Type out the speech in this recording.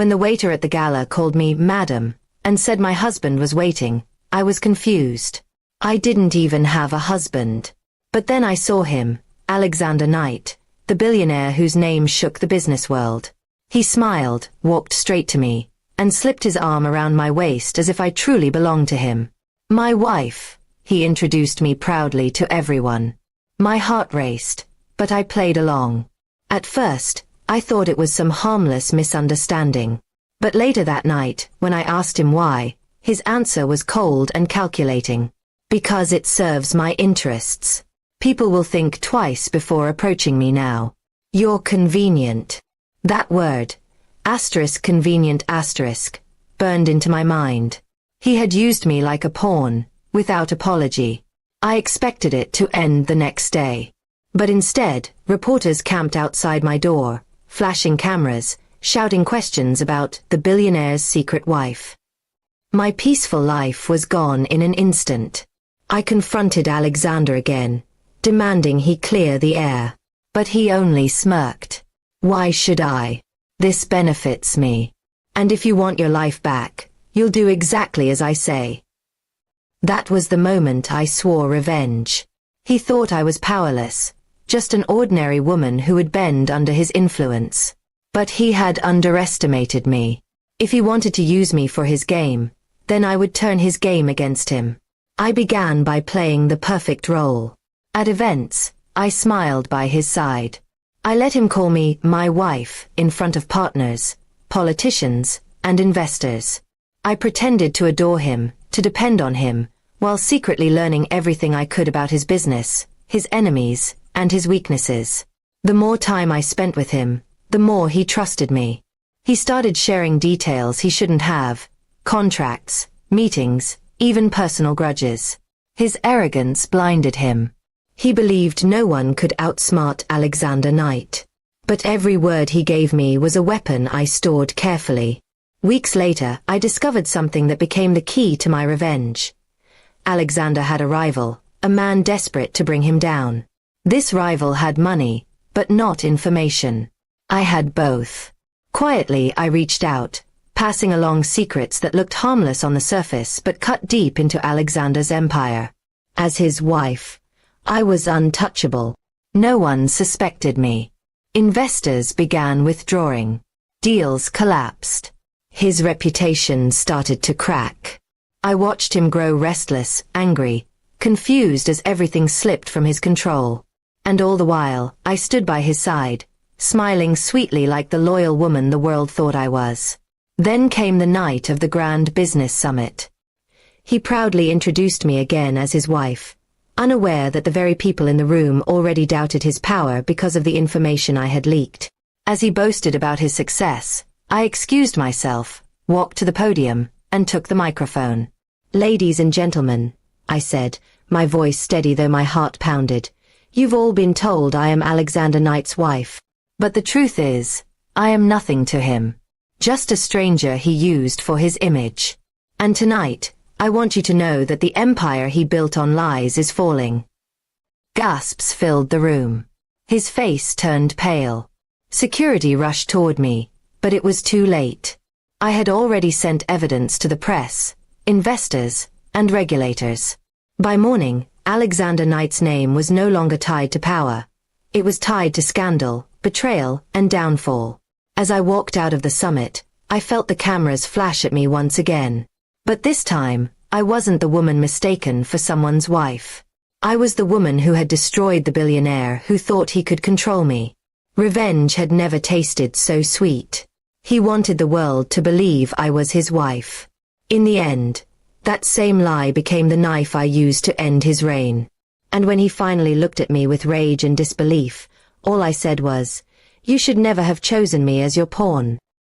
When the waiter at the gala called me Madam and said my husband was waiting, I was confused. I didn't even have a husband. But then I saw him, Alexander Knight, the billionaire whose name shook the business world. He smiled, walked straight to me, and slipped his arm around my waist as if I truly belonged to him. My wife, he introduced me proudly to everyone. My heart raced, but I played along. At first, I thought it was some harmless misunderstanding. But later that night, when I asked him why, his answer was cold and calculating. Because it serves my interests. People will think twice before approaching me now. You're convenient. That word, convenient, burned into my mind. He had used me like a pawn, without apology. I expected it to end the next day. But instead, reporters camped outside my door, flashing cameras, shouting questions about the billionaire's secret wife. My peaceful life was gone in an instant. I confronted Alexander again, demanding he clear the air. But he only smirked. Why should I? This benefits me. And if you want your life back, you'll do exactly as I say. That was the moment I swore revenge. He thought I was powerless, just an ordinary woman who would bend under his influence. But he had underestimated me. If he wanted to use me for his game, then I would turn his game against him. I began by playing the perfect role. At events, I smiled by his side. I let him call me my wife in front of partners, politicians, and investors. I pretended to adore him, to depend on him, while secretly learning everything I could about his business, his enemies, and his weaknesses. The more time I spent with him, the more he trusted me. He started sharing details he shouldn't have, contracts, meetings, even personal grudges. His arrogance blinded him. He believed no one could outsmart Alexander Knight. But every word he gave me was a weapon I stored carefully. Weeks later, I discovered something that became the key to my revenge. Alexander had a rival, a man desperate to bring him down. This rival had money, but not information. I had both. Quietly, I reached out, passing along secrets that looked harmless on the surface but cut deep into Alexander's empire. As his wife, I was untouchable. No one suspected me. Investors began withdrawing. Deals collapsed. His reputation started to crack. I watched him grow restless, angry, confused as everything slipped from his control. And all the while, I stood by his side, smiling sweetly like the loyal woman the world thought I was. Then came the night of the Grand Business Summit. He proudly introduced me again as his wife, unaware that the very people in the room already doubted his power because of the information I had leaked. As he boasted about his success, I excused myself, walked to the podium, and took the microphone. "Ladies and gentlemen," I said, my voice steady though my heart pounded, "you've all been told I am Alexander Knight's wife. But the truth is, I am nothing to him. Just a stranger he used for his image. And tonight, I want you to know that the empire he built on lies is falling." Gasps filled the room. His face turned pale. Security rushed toward me, but it was too late. I had already sent evidence to the press, investors, and regulators. By morning, Alexander Knight's name was no longer tied to power. It was tied to scandal, betrayal, and downfall. As I walked out of the summit, I felt the cameras flash at me once again. But this time, I wasn't the woman mistaken for someone's wife. I was the woman who had destroyed the billionaire who thought he could control me. Revenge had never tasted so sweet. He wanted the world to believe I was his wife. In the end, that same lie became the knife I used to end his reign. And when he finally looked at me with rage and disbelief, all I said was, "You should never have chosen me as your pawn."